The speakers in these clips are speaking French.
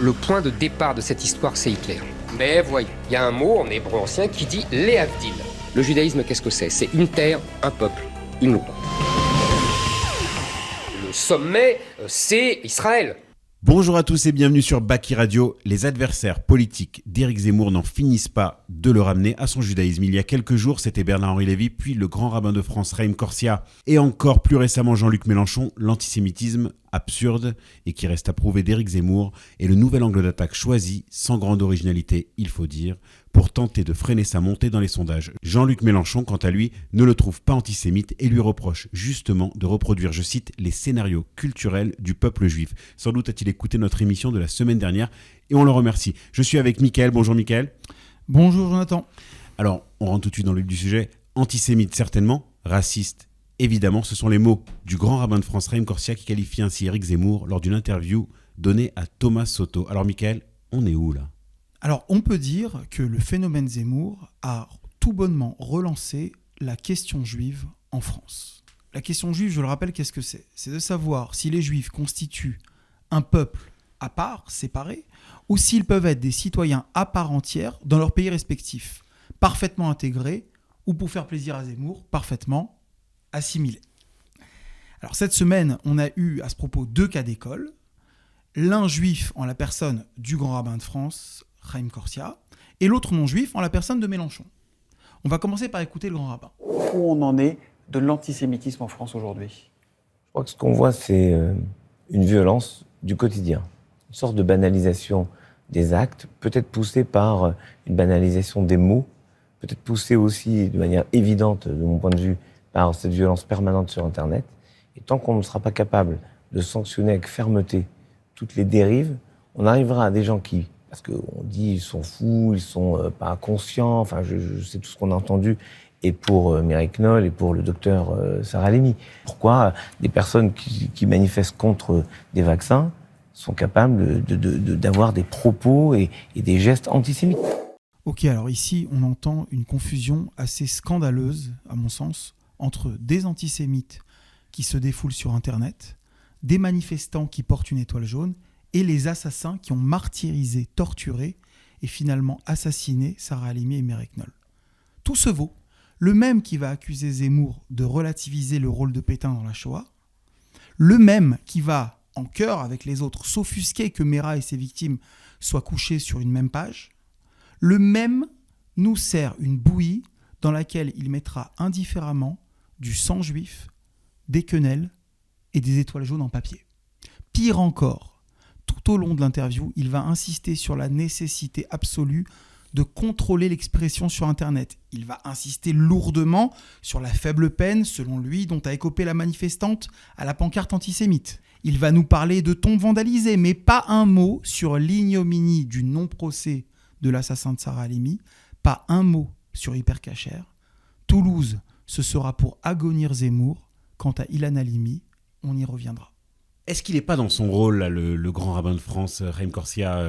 le point de départ de cette histoire, c'est Hitler. Mais voyez, il y a un mot en hébreu ancien qui dit Léavdil. Le judaïsme, qu'est-ce que c'est ? C'est une terre, un peuple, une loi. Le sommet, c'est Israël. Bonjour à tous et bienvenue sur Baki Radio. Les adversaires politiques d'Éric Zemmour n'en finissent pas de le ramener à son judaïsme. Il y a quelques jours, c'était Bernard-Henri Lévy, puis le grand rabbin de France, Haïm Corsia, et encore plus récemment Jean-Luc Mélenchon. L'antisémitisme absurde et qui reste à prouver d'Éric Zemmour est le nouvel angle d'attaque choisi, sans grande originalité, il faut dire, pour tenter de freiner sa montée dans les sondages. Jean-Luc Mélenchon, quant à lui, ne le trouve pas antisémite et lui reproche justement de reproduire, je cite, les scénarios culturels du peuple juif. Sans doute a-t-il écouté notre émission de la semaine dernière et on le remercie. Je suis avec Mickaël. Bonjour Mickaël. Bonjour Jonathan. Alors, on rentre tout de suite dans le vif du sujet. Antisémite certainement, raciste évidemment, ce sont les mots du grand rabbin de France, Haïm Corsia, qui qualifie ainsi Éric Zemmour lors d'une interview donnée à Thomas Soto. Alors Mickaël, on est où là ? Alors, on peut dire que le phénomène Zemmour a tout bonnement relancé la question juive en France. La question juive, je le rappelle, qu'est-ce que c'est ? C'est de savoir si les juifs constituent un peuple à part, séparé, ou s'ils peuvent être des citoyens à part entière dans leur pays respectif, parfaitement intégrés, ou pour faire plaisir à Zemmour, parfaitement assimilés. Alors cette semaine, on a eu à ce propos 2 cas d'école. L'un juif en la personne du grand rabbin de France, Haïm Corsia, et l'autre non-juif en la personne de Mélenchon. On va commencer par écouter le grand rabbin. Où on en est de l'antisémitisme en France aujourd'hui ? Je crois que ce qu'on voit, c'est une violence du quotidien, une sorte de banalisation des actes, peut-être poussée par une banalisation des mots, peut-être poussée aussi de manière évidente, de mon point de vue, par cette violence permanente sur Internet. Et tant qu'on ne sera pas capable de sanctionner avec fermeté toutes les dérives, on arrivera à des gens qui, parce qu'on dit ils sont fous, ils sont pas conscients, enfin je sais tout ce qu'on a entendu, et pour Mireille Knoll et pour le docteur Sarah Halimi. Pourquoi des personnes qui manifestent contre des vaccins sont capables d'avoir des propos et des gestes antisémites ? Ok, alors ici, on entend une confusion assez scandaleuse, à mon sens, entre des antisémites qui se défoulent sur Internet, des manifestants qui portent une étoile jaune et les assassins qui ont martyrisé, torturé et finalement assassiné Sarah Halimi et Mireille Knoll. Tout se vaut. Le même qui va accuser Zemmour de relativiser le rôle de Pétain dans la Shoah, le même qui va, en chœur avec les autres, s'offusquer que Mera et ses victimes soient couchés sur une même page, le même nous sert une bouillie dans laquelle il mettra indifféremment du sang juif, des quenelles et des étoiles jaunes en papier. Pire encore, tout au long de l'interview, il va insister sur la nécessité absolue de contrôler l'expression sur Internet. Il va insister lourdement sur la faible peine, selon lui, dont a écopé la manifestante à la pancarte antisémite. Il va nous parler de tombes vandalisées, mais pas un mot sur l'ignominie du non-procès de l'assassin de Sarah Halimi, pas un mot sur Hyper Cacher. Toulouse, ce sera pour agonir Zemmour. Quant à Ilan Halimi, on y reviendra. Est-ce qu'il n'est pas dans son rôle, là, le grand rabbin de France, Haïm Corsia,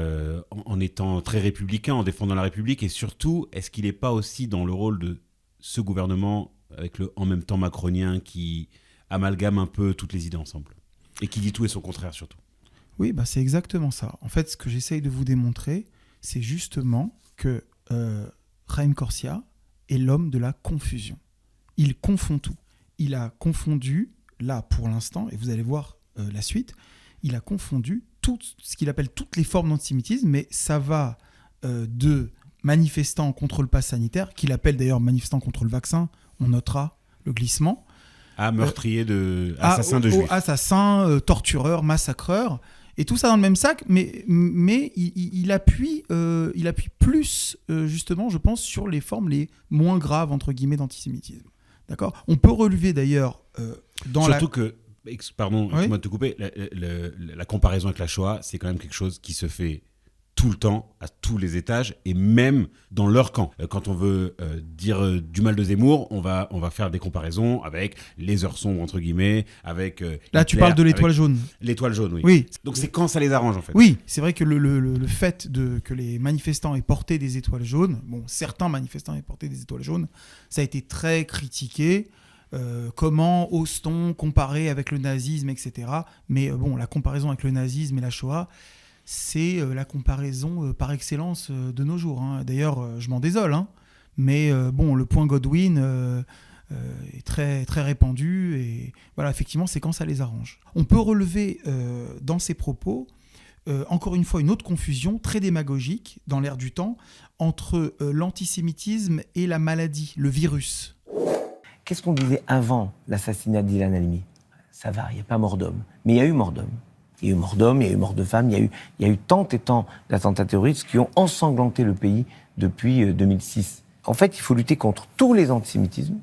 en étant très républicain, en défendant la République, et surtout, est-ce qu'il n'est pas aussi dans le rôle de ce gouvernement, avec le en même temps macronien, qui amalgame un peu toutes les idées ensemble, et qui dit tout et son contraire surtout ? Oui, c'est exactement ça. En fait, ce que j'essaye de vous démontrer, c'est justement que Haïm Corsia est l'homme de la confusion. Il confond tout. Il a confondu, là pour l'instant, et vous allez voir la suite, il a confondu tout ce qu'il appelle toutes les formes d'antisémitisme, mais ça va de manifestants contre le pass sanitaire, qu'il appelle d'ailleurs manifestants contre le vaccin, on notera le glissement. À meurtrier assassins de juifs. Assassins, tortureurs, massacreurs, et tout ça dans le même sac, mais il appuie plus, justement, je pense, sur les formes les moins graves, entre guillemets, d'antisémitisme. D'accord ? On peut relever d'ailleurs Surtout que, excuse-moi de te couper, la comparaison avec la Shoah, c'est quand même quelque chose qui se fait tout le temps, à tous les étages, et même dans leur camp. Quand on veut dire du mal de Zemmour, on va faire des comparaisons avec les heures sombres, entre guillemets, avec... Là, Hitler, tu parles de l'étoile jaune. L'étoile jaune, oui. Oui. Donc c'est quand ça les arrange, en fait. Oui, c'est vrai que le fait que les manifestants aient porté des étoiles jaunes, certains manifestants aient porté des étoiles jaunes, ça a été très critiqué. Comment ose-t-on comparer avec le nazisme, etc. Mais la comparaison avec le nazisme et la Shoah, c'est la comparaison par excellence de nos jours. Hein. D'ailleurs, je m'en désole, hein, mais bon, le point Godwin est très, très répandu, et voilà, effectivement, c'est quand ça les arrange. On peut relever dans ces propos, encore une fois, une autre confusion très démagogique dans l'air du temps entre l'antisémitisme et la maladie, le virus. Qu'est-ce qu'on disait avant l'assassinat d'Ilan Halimi ? Ça va, il n'y a pas mort d'homme. Mais il y a eu mort d'homme. Il y a eu mort d'homme, il y a eu mort de femme, il y a eu tant et tant d'attentats terroristes qui ont ensanglanté le pays depuis 2006. En fait, il faut lutter contre tous les antisémitismes.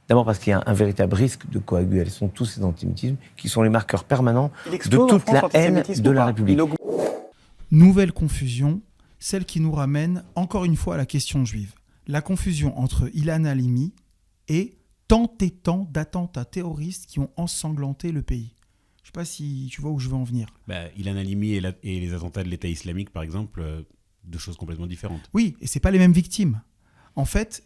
D'abord parce qu'il y a un véritable risque de coagulation de tous ces antisémitismes qui sont les marqueurs permanents de toute la haine de la République. Nouvelle confusion, celle qui nous ramène encore une fois à la question juive. La confusion entre Ilan Halimi et tant et tant d'attentats terroristes qui ont ensanglanté le pays. Je ne sais pas si tu vois où je veux en venir. Ilan Halimi et les attentats de l'État islamique, par exemple, deux choses complètement différentes. Oui, et ce n'est pas les mêmes victimes. En fait,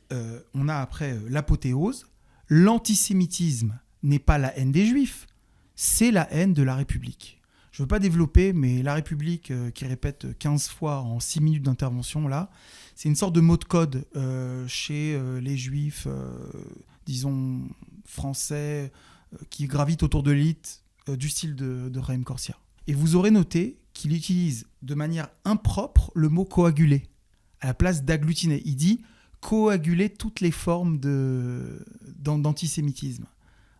on a après l'apothéose. L'antisémitisme n'est pas la haine des Juifs, c'est la haine de la République. Je ne veux pas développer, mais la République qui répète 15 fois en 6 minutes d'intervention, là, c'est une sorte de mot de code chez les Juifs, disons, français, qui gravitent autour de l'élite du style de Raïm Corsia. Et vous aurez noté qu'il utilise de manière impropre le mot coaguler à la place d'agglutiner. Il dit coaguler toutes les formes d'antisémitisme.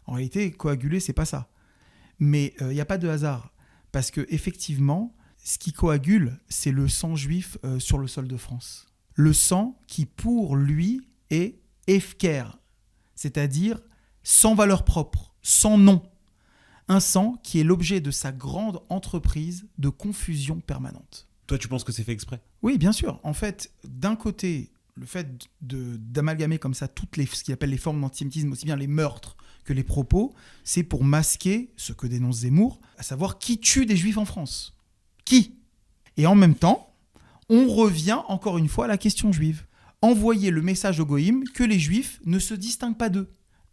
En réalité, coaguler, c'est pas ça. Mais il n'y a pas de hasard. Parce qu'effectivement, ce qui coagule, c'est le sang juif sur le sol de France. Le sang qui, pour lui, est hefker, c'est-à-dire sans valeur propre, sans nom. Un sang qui est l'objet de sa grande entreprise de confusion permanente. Toi, tu penses que c'est fait exprès ? Oui, bien sûr. En fait, d'un côté, le fait d'amalgamer comme ça toutes ce qu'il appelle les formes d'antisémitisme, aussi bien les meurtres que les propos, c'est pour masquer ce que dénonce Zemmour, à savoir qui tue des juifs en France. Qui ? Et en même temps, on revient encore une fois à la question juive. Envoyer le message au goïm que les juifs ne se distinguent pas d'eux.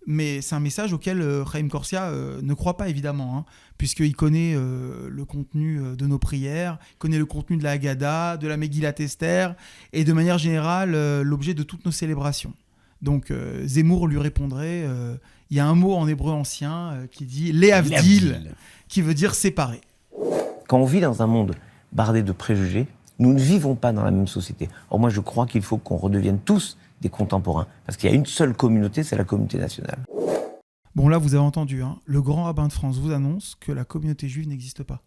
Mais c'est un message auquel Raïm Corsia ne croit pas, évidemment, hein, puisqu'il connaît le contenu de nos prières, il connaît le contenu de la Haggadah, de la Megillat Esther, et de manière générale, l'objet de toutes nos célébrations. Donc Zemmour lui répondrait, il y a un mot en hébreu ancien qui dit « Léhavdil », qui veut dire « séparer ». Quand on vit dans un monde bardé de préjugés, nous ne vivons pas dans la même société. Or moi, je crois qu'il faut qu'on redevienne tous des contemporains. Parce qu'il y a une seule communauté, c'est la communauté nationale. Bon, là, vous avez entendu, hein, le grand rabbin de France vous annonce que la communauté juive n'existe pas.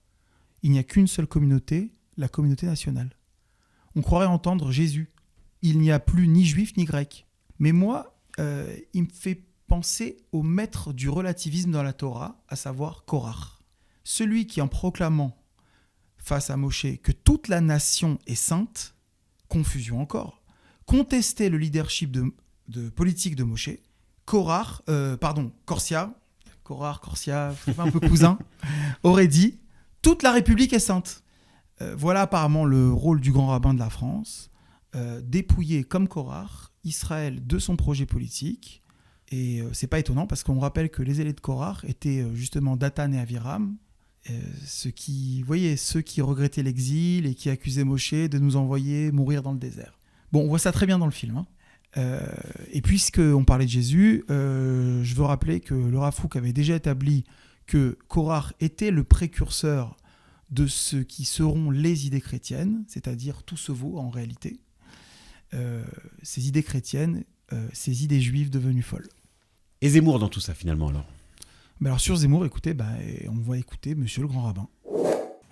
Il n'y a qu'une seule communauté, la communauté nationale. On croirait entendre Jésus. Il n'y a plus ni juif ni grec. Mais moi, il me fait penser au maître du relativisme dans la Torah, à savoir Korach. Celui qui, en proclamant face à Moshe que toute la nation est sainte, confusion encore, contestait le leadership de politique de Moshe, Korach, Corsia, un peu cousin, aurait dit « Toute la République est sainte ». Voilà apparemment le rôle du grand rabbin de la France, dépouiller comme Korach Israël de son projet politique. Et c'est pas étonnant parce qu'on rappelle que les élèves de Korach étaient justement Dathan et Aviram, ceux qui regrettaient l'exil et qui accusaient Moshe de nous envoyer mourir dans le désert. Bon, on voit ça très bien dans le film. Et puisqu'on parlait de Jésus, je veux rappeler que le Rav Kook avait déjà établi que Korach était le précurseur de ce qui seront les idées chrétiennes, c'est-à-dire tout se vaut en réalité. Ces idées chrétiennes, ces idées juives devenues folles. Et Zemmour dans tout ça, finalement, alors ? Alors sur Zemmour, écoutez, on va écouter Monsieur le Grand Rabbin.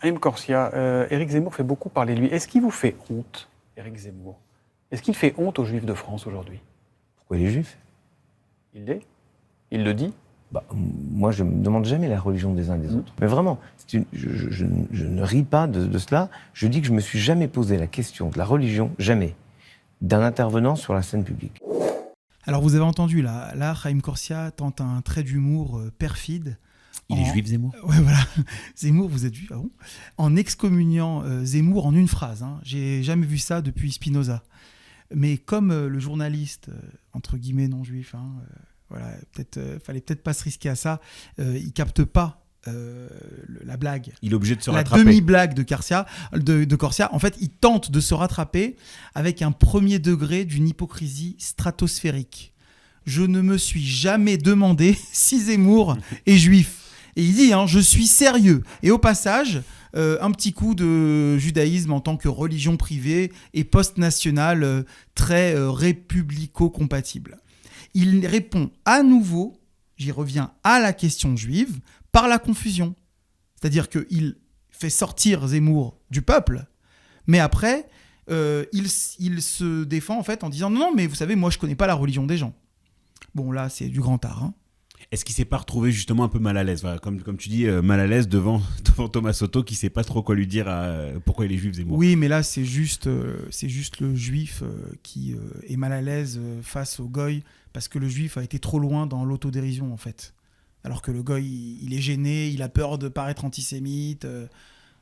Raïm Corsia, Éric Zemmour fait beaucoup parler de lui. Est-ce qu'il vous fait honte, Éric Zemmour ? Est-ce qu'il fait honte aux Juifs de France aujourd'hui ? Pourquoi les Juifs ? Il l'est ? Il le dit ? Moi, je ne me demande jamais la religion des uns et des autres. Mais vraiment, je ne ris pas de cela. Je dis que je ne me suis jamais posé la question de la religion, jamais, d'un intervenant sur la scène publique. Alors vous avez entendu, là Raïm Corsia tente un trait d'humour perfide. Il est juif, Zemmour ? Ouais, voilà. Zemmour, vous êtes juif, ah bon ? En excommuniant Zemmour en une phrase. Hein. J'ai jamais vu ça depuis Spinoza. Mais comme le journaliste, entre guillemets non juif, fallait peut-être pas se risquer à ça, il capte pas la blague. Il est obligé de se La rattraper. demi-blague de Corsia, en fait, il tente de se rattraper avec un premier degré d'une hypocrisie stratosphérique. Je ne me suis jamais demandé si Zemmour est juif. Et il dit, je suis sérieux. Et au passage, un petit coup de judaïsme en tant que religion privée et post-nationale très républico-compatible. Il répond à nouveau, j'y reviens, à la question juive par la confusion. C'est-à-dire qu'il fait sortir Zemmour du peuple, mais après, il se défend en fait en disant non, mais vous savez, moi je connais pas la religion des gens. Bon, là, c'est du grand art. Est-ce qu'il s'est pas retrouvé justement un peu mal à l'aise, voilà, comme tu dis, mal à l'aise devant Thomas Soto, qui sait pas trop quoi lui dire pourquoi il est juif, Zemmour. Oui, mais là, c'est juste le juif qui est mal à l'aise face au goy, parce que le juif a été trop loin dans l'autodérision, en fait. Alors que le goy, il est gêné, il a peur de paraître antisémite.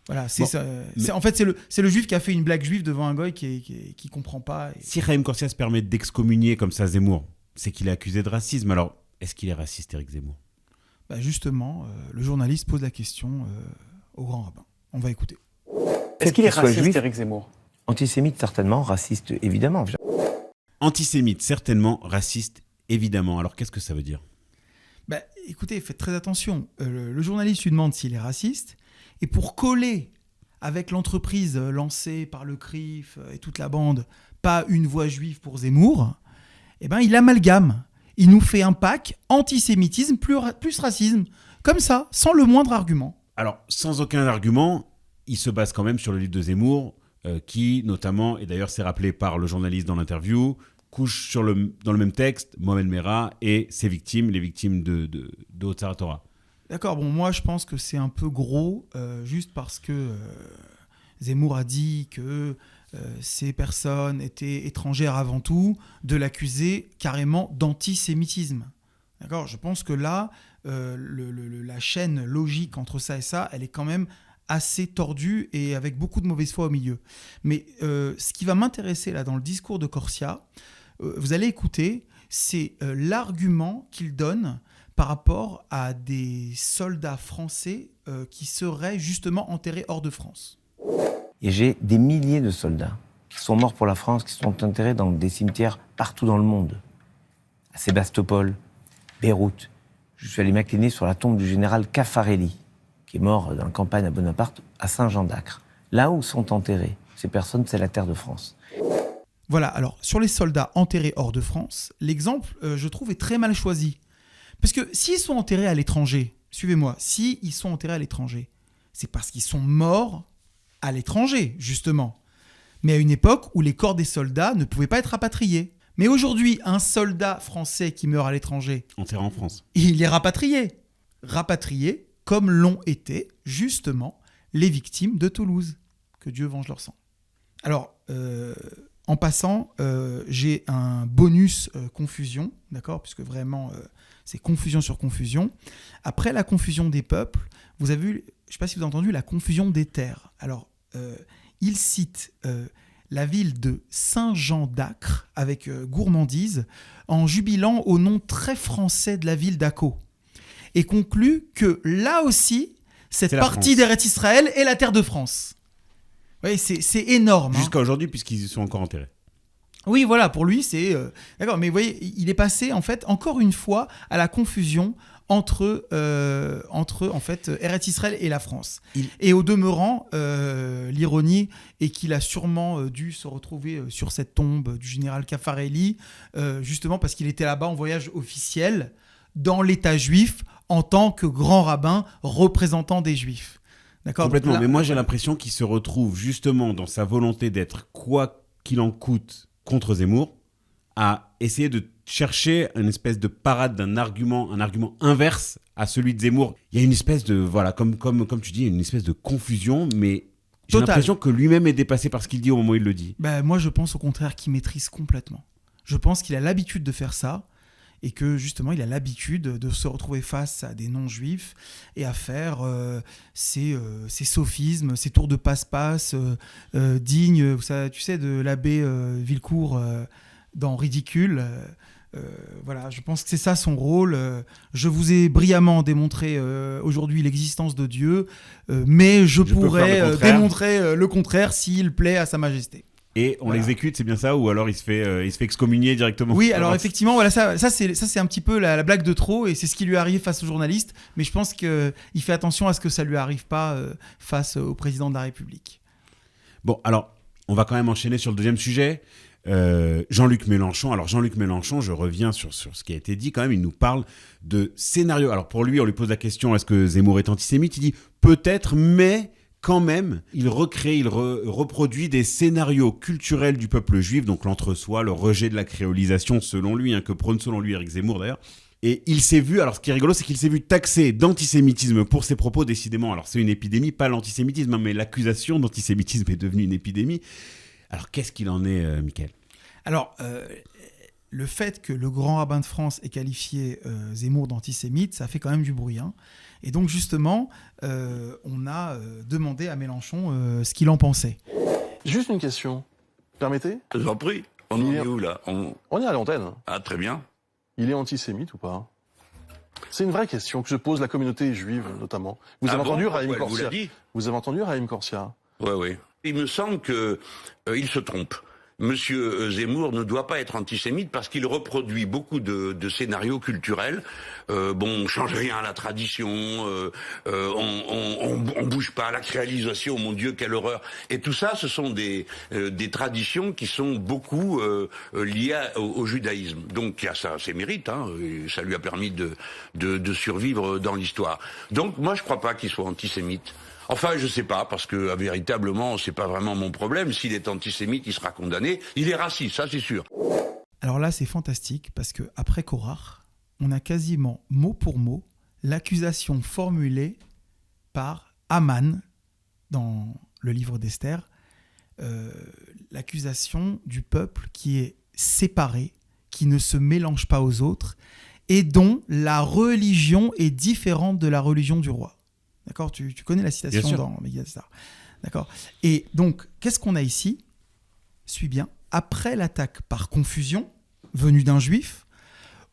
Voilà, c'est ça. En fait, c'est le juif qui a fait une blague juive devant un goy qui comprend pas. Si Raïm Corsia se permet d'excommunier comme ça Zemmour, c'est qu'il est accusé de racisme. Alors, est-ce qu'il est raciste, Éric Zemmour ? Justement, le journaliste pose la question au grand rabbin. On va écouter. Est-ce qu'il est soit raciste, juif, Éric Zemmour ? Antisémite, certainement. Raciste, évidemment. Antisémite, certainement. Raciste, évidemment. Alors, qu'est-ce que ça veut dire ? Écoutez, faites très attention. Le journaliste lui demande s'il est raciste. Et pour coller avec l'entreprise lancée par le CRIF et toute la bande, pas une voix juive pour Zemmour, il amalgame. Il nous fait un pack antisémitisme plus racisme. Comme ça, sans le moindre argument. Alors, sans aucun argument, il se base quand même sur le livre de Zemmour, qui, notamment, et d'ailleurs c'est rappelé par le journaliste dans l'interview, couche dans le même texte Mohamed Merah et ses victimes, les victimes de Haute Torah. D'accord, bon, moi je pense que c'est un peu gros, juste parce que Zemmour a dit que ces personnes étaient étrangères avant tout, de l'accuser carrément d'antisémitisme. D'accord, je pense que là, la chaîne logique entre ça et ça, elle est quand même assez tordue et avec beaucoup de mauvaise foi au milieu. Mais ce qui va m'intéresser là dans le discours de Corsia, vous allez écouter, c'est l'argument qu'il donne par rapport à des soldats français qui seraient justement enterrés hors de France. Et j'ai des milliers de soldats qui sont morts pour la France, qui sont enterrés dans des cimetières partout dans le monde. À Sébastopol, Beyrouth. Je suis allé m'incliner sur la tombe du général Caffarelli, qui est mort dans la campagne à Bonaparte, à Saint-Jean-d'Acre. Là où sont enterrés ces personnes, c'est la terre de France. Voilà, alors sur les soldats enterrés hors de France, l'exemple, je trouve, est très mal choisi. Parce que s'ils sont enterrés à l'étranger, suivez-moi, s'ils sont enterrés à l'étranger, c'est parce qu'ils sont morts à l'étranger, justement. Mais à une époque où les corps des soldats ne pouvaient pas être rapatriés. Mais aujourd'hui, un soldat français qui meurt à l'étranger, Enterré en France. il est rapatrié. Rapatrié comme l'ont été, justement, les victimes de Toulouse. Que Dieu venge leur sang. Alors, en passant, j'ai un bonus confusion, d'accord ? Puisque vraiment, c'est confusion sur confusion. Après la confusion des peuples, vous avez vu, je ne sais pas si vous avez entendu, la confusion des terres. Alors, il cite la ville de Saint-Jean-d'Acre avec gourmandise en jubilant au nom très français de la ville d'Akko et conclut que là aussi, cette partie d'Eretz Israël est la terre de France. Oui, c'est énorme. Jusqu'à aujourd'hui, puisqu'ils sont encore enterrés. Oui, voilà, pour lui, c'est... D'accord, mais vous voyez, il est passé, en fait, encore une fois, à la confusion entre en fait, Eretz Israël et la France. Et au demeurant, l'ironie est qu'il a sûrement dû se retrouver sur cette tombe du général Caffarelli, justement parce qu'il était là-bas en voyage officiel, dans l'État juif, en tant que grand rabbin représentant des Juifs. D'accord ? Complètement, mais moi j'ai l'impression qu'il se retrouve justement dans sa volonté d'être, quoi qu'il en coûte, contre Zemmour, à essayer de chercher une espèce de parade d'un argument, un argument inverse à celui de Zemmour. Il y a une espèce de, voilà, comme tu dis, une espèce de confusion, mais j'ai l'impression que lui-même est dépassé par ce qu'il dit au moment où il le dit. Moi je pense au contraire qu'il maîtrise complètement. Je pense qu'il a l'habitude de faire ça, et que justement il a l'habitude de se retrouver face à des non-juifs et à faire ces sophismes, ces tours de passe-passe dignes, tu sais, de l'abbé Villecourt dans Ridicule, Voilà, je pense que c'est ça son rôle. Je vous ai brillamment démontré aujourd'hui l'existence de Dieu, mais je pourrais démontrer le contraire s'il plaît à Sa Majesté. Et on l'exécute, c'est bien ça, ou alors il se fait excommunier directement? Oui, alors effectivement, voilà, ça c'est un petit peu la blague de trop, et c'est ce qui lui arrive face aux journalistes. Mais je pense qu'il fait attention à ce que ça lui arrive pas face au président de la République. Bon, alors on va quand même enchaîner sur le deuxième sujet. Jean-Luc Mélenchon. Alors Jean-Luc Mélenchon, je reviens sur ce qui a été dit quand même, il nous parle de scénario. Alors pour lui, on lui pose la question, est-ce que Zemmour est antisémite? Il dit peut-être, mais quand même, il recrée, reproduit des scénarios culturels du peuple juif, donc l'entre-soi, le rejet de la créolisation selon lui, que prône selon lui Éric Zemmour d'ailleurs. Et il s'est vu, alors ce qui est rigolo, c'est qu'il s'est vu taxé d'antisémitisme pour ses propos, décidément. Alors c'est une épidémie, pas l'antisémitisme, mais l'accusation d'antisémitisme est devenue une épidémie. Alors, qu'est-ce qu'il en est, Mickaël? Alors, le fait que le grand rabbin de France ait qualifié Zemmour d'antisémite, ça fait quand même du bruit. Hein. Et donc, justement, on a demandé à Mélenchon ce qu'il en pensait. Juste une question. Permettez? Je vous en prie. On en est où, là? On est à l'antenne. Ah, très bien. Il est antisémite ou pas? C'est une vraie question que se pose la communauté juive, notamment. Vous avez entendu Raïm Corsia? Vous avez entendu Raïm Corsia? Oui. Il me semble que il se trompe. Monsieur Zemmour ne doit pas être antisémite parce qu'il reproduit beaucoup de scénarios culturels. On change rien à la tradition, on bouge pas, la créalisation, mon Dieu, quelle horreur. Et tout ça, ce sont des traditions qui sont beaucoup liées au judaïsme. Donc il y a ça, ses mérites, et ça lui a permis de survivre dans l'histoire. Donc moi, je crois pas qu'il soit antisémite. Enfin, je sais pas, parce que véritablement, c'est pas vraiment mon problème. S'il est antisémite, il sera condamné. Il est raciste, ça c'est sûr. Alors là, c'est fantastique, parce que après Korach, on a quasiment mot pour mot l'accusation formulée par Haman dans le livre d'Esther, l'accusation du peuple qui est séparé, qui ne se mélange pas aux autres, et dont la religion est différente de la religion du roi. D'accord, tu connais la citation dans Megastar. D'accord. Et donc, qu'est-ce qu'on a ici? Suis bien. Après l'attaque par confusion venue d'un juif,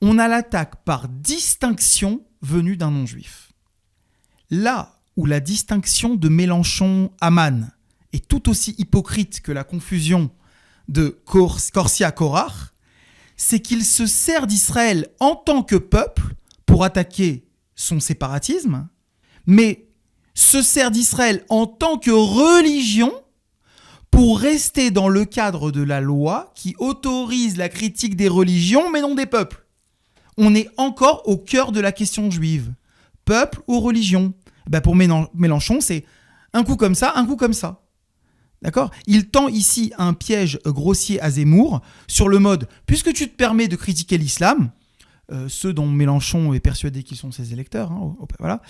on a l'attaque par distinction venue d'un non-juif. Là où la distinction de Mélenchon-Haman est tout aussi hypocrite que la confusion de Corsia-Korach, c'est qu'il se sert d'Israël en tant que peuple pour attaquer son séparatisme, mais se sert d'Israël en tant que religion pour rester dans le cadre de la loi qui autorise la critique des religions, mais non des peuples. On est encore au cœur de la question juive. Peuple ou religion? Pour Mélenchon, c'est un coup comme ça, un coup comme ça. D'accord? Il tend ici un piège grossier à Zemmour sur le mode « puisque tu te permets de critiquer l'islam », ceux dont Mélenchon est persuadé qu'ils sont ses électeurs, voilà,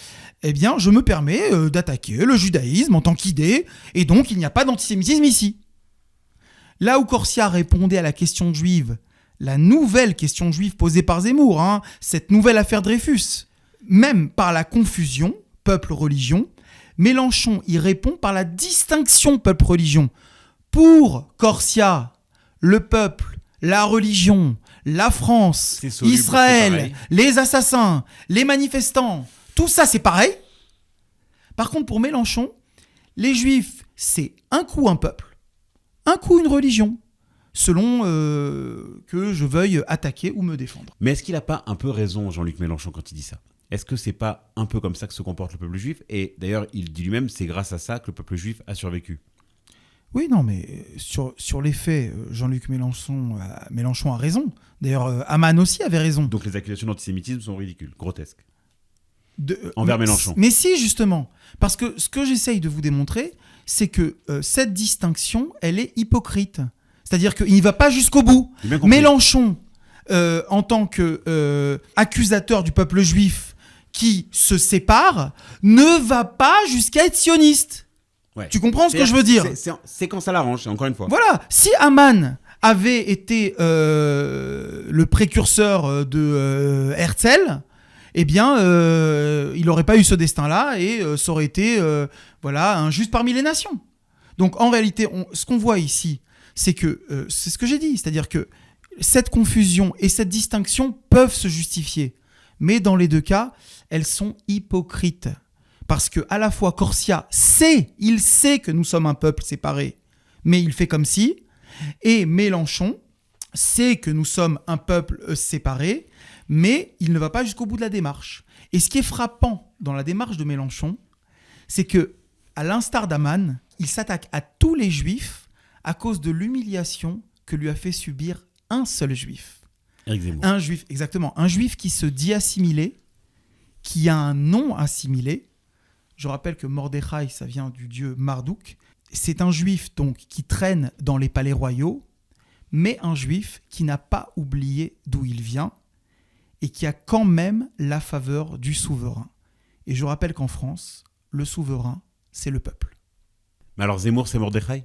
eh bien, je me permets d'attaquer le judaïsme en tant qu'idée, et donc il n'y a pas d'antisémitisme ici. Là où Corsia répondait à la question juive, la nouvelle question juive posée par Zemmour, cette nouvelle affaire Dreyfus, même par la confusion, peuple-religion, Mélenchon y répond par la distinction peuple-religion. Pour Corsia, le peuple, la religion, la France, Israël, les assassins, les manifestants, tout ça c'est pareil. Par contre, pour Mélenchon, les juifs, c'est un coup un peuple, un coup une religion, selon que je veuille attaquer ou me défendre. Mais est-ce qu'il n'a pas un peu raison, Jean-Luc Mélenchon, quand il dit ça? Est-ce que c'est pas un peu comme ça que se comporte le peuple juif? Et d'ailleurs, il dit lui-même, c'est grâce à ça que le peuple juif a survécu. Oui, non, mais sur les faits, Jean-Luc Mélenchon a raison. D'ailleurs, Haman aussi avait raison. Donc les accusations d'antisémitisme sont ridicules, grotesques. Envers Mélenchon. Mais si, justement. Parce que ce que j'essaye de vous démontrer, c'est que cette distinction, elle est hypocrite. C'est-à-dire qu'il n'y va pas jusqu'au bout. Mélenchon, en tant qu'accusateur du peuple juif qui se sépare, ne va pas jusqu'à être sioniste. Ouais. Tu comprends ce que je veux dire? C'est quand ça l'arrange, encore une fois. Voilà, si Haman avait été le précurseur de Herzl, eh bien, il n'aurait pas eu ce destin-là et ça aurait été un juste parmi les nations. Donc, en réalité, ce qu'on voit ici, c'est que c'est ce que j'ai dit, c'est-à-dire que Cette confusion et cette distinction peuvent se justifier. Mais dans les deux cas, elles sont hypocrites. Parce que à la fois Corsia il sait que nous sommes un peuple séparé, mais il fait comme si. Et Mélenchon sait que nous sommes un peuple séparé, mais il ne va pas jusqu'au bout de la démarche. Et ce qui est frappant dans la démarche de Mélenchon, c'est que, à l'instar d'Aman, il s'attaque à tous les juifs à cause de l'humiliation que lui a fait subir un seul juif. Éric Zemmour. Un juif, exactement. Un juif qui se dit assimilé, qui a un nom assimilé. Je rappelle que Mordechai, ça vient du dieu Marduk. C'est un juif donc qui traîne dans les palais royaux, mais un juif qui n'a pas oublié d'où il vient et qui a quand même la faveur du souverain. Et je rappelle qu'en France, le souverain, c'est le peuple. Mais alors Zemmour, c'est Mordechai ?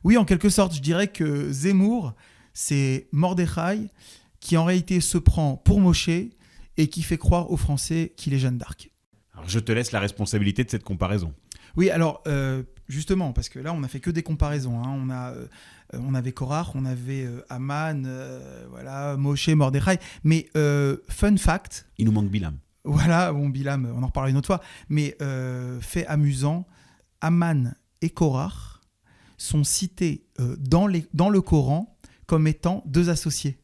Oui, en quelque sorte, je dirais que Zemmour, c'est Mordechai qui en réalité se prend pour Moshe et qui fait croire aux Français qu'il est Jeanne d'Arc. Alors je te laisse la responsabilité de cette comparaison. Oui, alors justement, parce que là, on n'a fait que des comparaisons. Hein. On avait Korach, on avait Aman, voilà, Moshe, Mordechai. Mais fun fact... Il nous manque Bilam. Voilà, bon, Bilam, on en reparlera une autre fois. Mais fait amusant, Aman et Korach sont cités dans le Coran comme étant deux associés.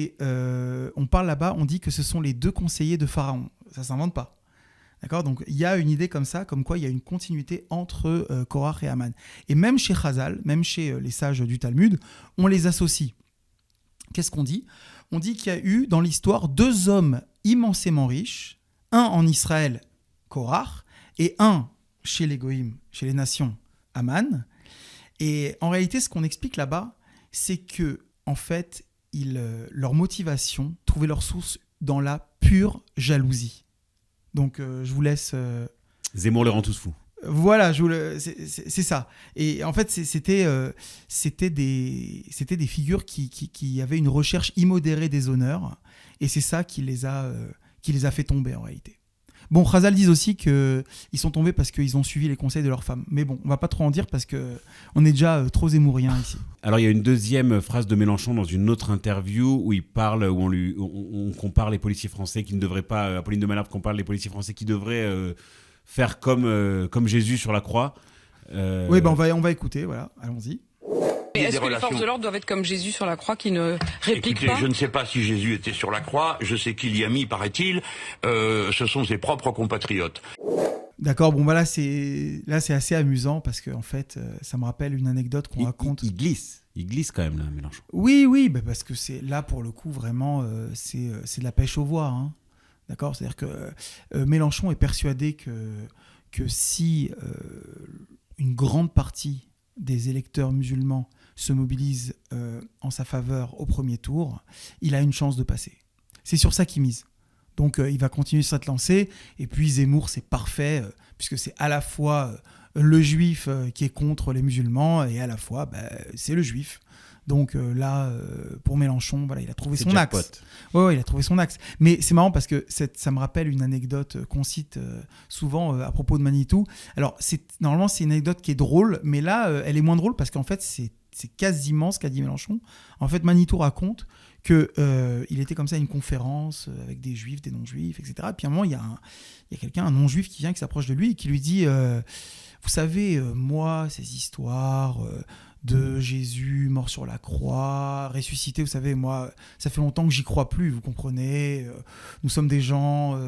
On parle là-bas, on dit que ce sont les deux conseillers de Pharaon. Ça ne s'invente pas. D'accord ? Donc, il y a une idée comme ça, comme quoi il y a une continuité entre Korach et Aman. Et même chez Chazal, même chez les sages du Talmud, on les associe. Qu'est-ce qu'on dit ? On dit qu'il y a eu dans l'histoire deux hommes immensément riches, un en Israël, Korach, et un chez les Goïm, chez les nations, Aman. Et en réalité, ce qu'on explique là-bas, c'est que, en fait, leur motivation trouvait leur source dans la pure jalousie. Donc, je vous laisse... Zemmour les rend tous fous. Voilà, c'est ça. Et en fait, c'était des figures qui avaient une recherche immodérée des honneurs. Et c'est ça qui les a fait tomber, en réalité. Bon, Chazal disent aussi qu'ils sont tombés parce qu'ils ont suivi les conseils de leur femme. Mais bon, on va pas trop en dire parce qu'on est déjà trop zémourien ici. Alors, il y a une deuxième phrase de Mélenchon dans une autre interview où il parle, où on compare les policiers français qui ne devraient pas... Apolline de Malherbe compare les policiers français qui devraient faire comme Jésus sur la croix. Oui, on va écouter, voilà, allons-y. Mais est-ce que les forces de l'ordre doivent être comme Jésus sur la croix qui ne réplique Écoutez, pas ? je ne sais pas si Jésus était sur la croix, je sais qu'il y a mis, paraît-il, ce sont ses propres compatriotes. D'accord, bon là c'est assez amusant parce que en fait ça me rappelle une anecdote qu'on raconte. Il glisse quand même là, Mélenchon. Oui, parce que c'est là pour le coup vraiment c'est de la pêche aux voix, hein. D'accord, c'est-à-dire que Mélenchon est persuadé que si une grande partie des électeurs musulmans se mobilisent en sa faveur au premier tour, il a une chance de passer. C'est sur ça qu'il mise. Donc il va continuer sur cette lancée. Et puis Zemmour, c'est parfait, puisque c'est à la fois le juif qui est contre les musulmans et à la fois c'est le juif. Donc là, pour Mélenchon, voilà, il a trouvé son axe. Ouais, il a trouvé son axe. Mais c'est marrant parce que ça me rappelle une anecdote qu'on cite souvent à propos de Manitou. Alors, normalement, c'est une anecdote qui est drôle, mais là, elle est moins drôle parce qu'en fait, c'est quasiment ce qu'a dit Mélenchon. En fait, Manitou raconte qu'il était comme ça à une conférence avec des juifs, des non-juifs, etc. Et puis à un moment, il y a quelqu'un, un non-juif qui vient, qui s'approche de lui et qui lui dit vous savez, moi, ces histoires de Jésus mort sur la croix, ressuscité, vous savez, moi, ça fait longtemps que j'y crois plus, vous comprenez. Nous sommes des gens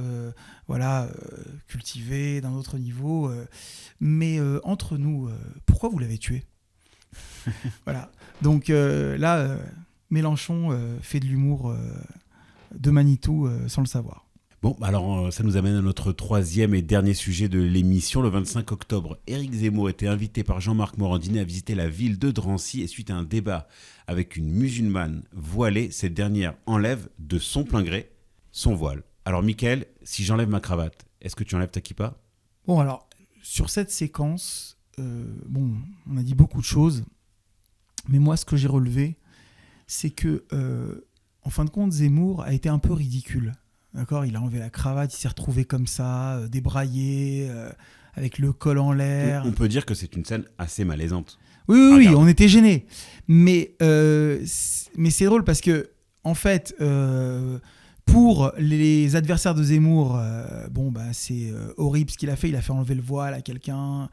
cultivés d'un autre niveau. Mais entre nous, pourquoi vous l'avez tué ? Voilà. Donc là, Mélenchon fait de l'humour de Manitou sans le savoir. Bon, alors ça nous amène à notre troisième et dernier sujet de l'émission. Le 25 octobre, Éric Zemmour était invité par Jean-Marc Morandini à visiter la ville de Drancy et suite à un débat avec une musulmane voilée, cette dernière enlève de son plein gré son voile. Alors Mickaël, si j'enlève ma cravate, est-ce que tu enlèves ta kippa ? Bon, alors, sur cette séquence, on a dit beaucoup de choses, mais moi, ce que j'ai relevé, c'est que, en fin de compte, Zemmour a été un peu ridicule. D'accord, il a enlevé la cravate, il s'est retrouvé comme ça, débraillé, avec le col en l'air. On peut dire que c'est une scène assez malaisante. Oui, on était gênés. Mais c'est drôle parce que, en fait, pour les adversaires de Zemmour, c'est horrible ce qu'il a fait. Il a fait enlever le voile à quelqu'un.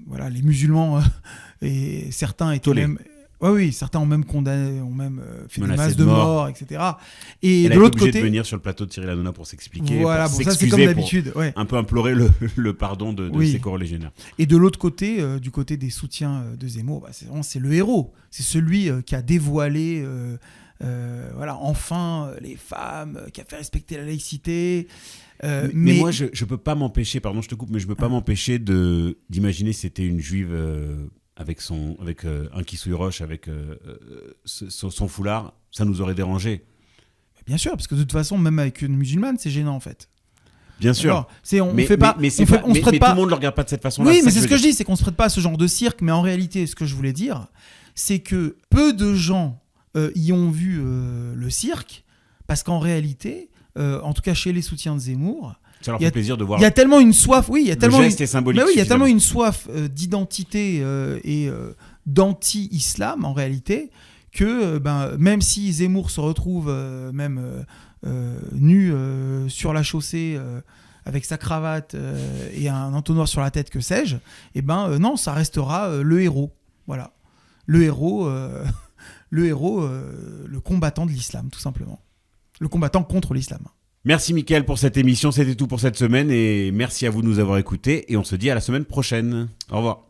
Voilà, les musulmans, et certains étaient même... Oui, certains ont même condamné, ont même fait des masses de mort, etc. Et de l'autre côté, de venir sur le plateau de Cyril Hanouna pour s'expliquer, voilà, pour ça c'est comme d'habitude, un peu implorer le pardon de ses coreligionnaires. Et de l'autre côté, du côté des soutiens de Zemmour, c'est le héros, c'est celui qui a dévoilé, enfin les femmes, qui a fait respecter la laïcité. Mais moi, je peux pas m'empêcher, pardon, je te coupe, mais je peux pas m'empêcher d'imaginer si c'était une juive. Avec un kissouille roche, avec son foulard, ça nous aurait dérangé. Bien sûr, parce que de toute façon, même avec une musulmane, c'est gênant en fait. Bien sûr. Mais tout le monde ne le regarde pas de cette façon-là. Oui, mais c'est ce que je dis, c'est qu'on ne se prête pas à ce genre de cirque. Mais en réalité, ce que je voulais dire, c'est que peu de gens y ont vu le cirque, parce qu'en réalité, en tout cas chez les soutiens de Zemmour, ça leur fait plaisir de voir. Il y a tellement une soif, il y a tellement geste est symbolique. Il y a tellement une soif d'identité et d'anti-islam en réalité que même si Zemmour se retrouve nu sur la chaussée avec sa cravate et un entonnoir sur la tête, que sais-je, non, ça restera le héros. Voilà, le héros, le combattant de l'islam, tout simplement, le combattant contre l'islam. Merci Mickaël pour cette émission, c'était tout pour cette semaine et merci à vous de nous avoir écoutés et on se dit à la semaine prochaine. Au revoir.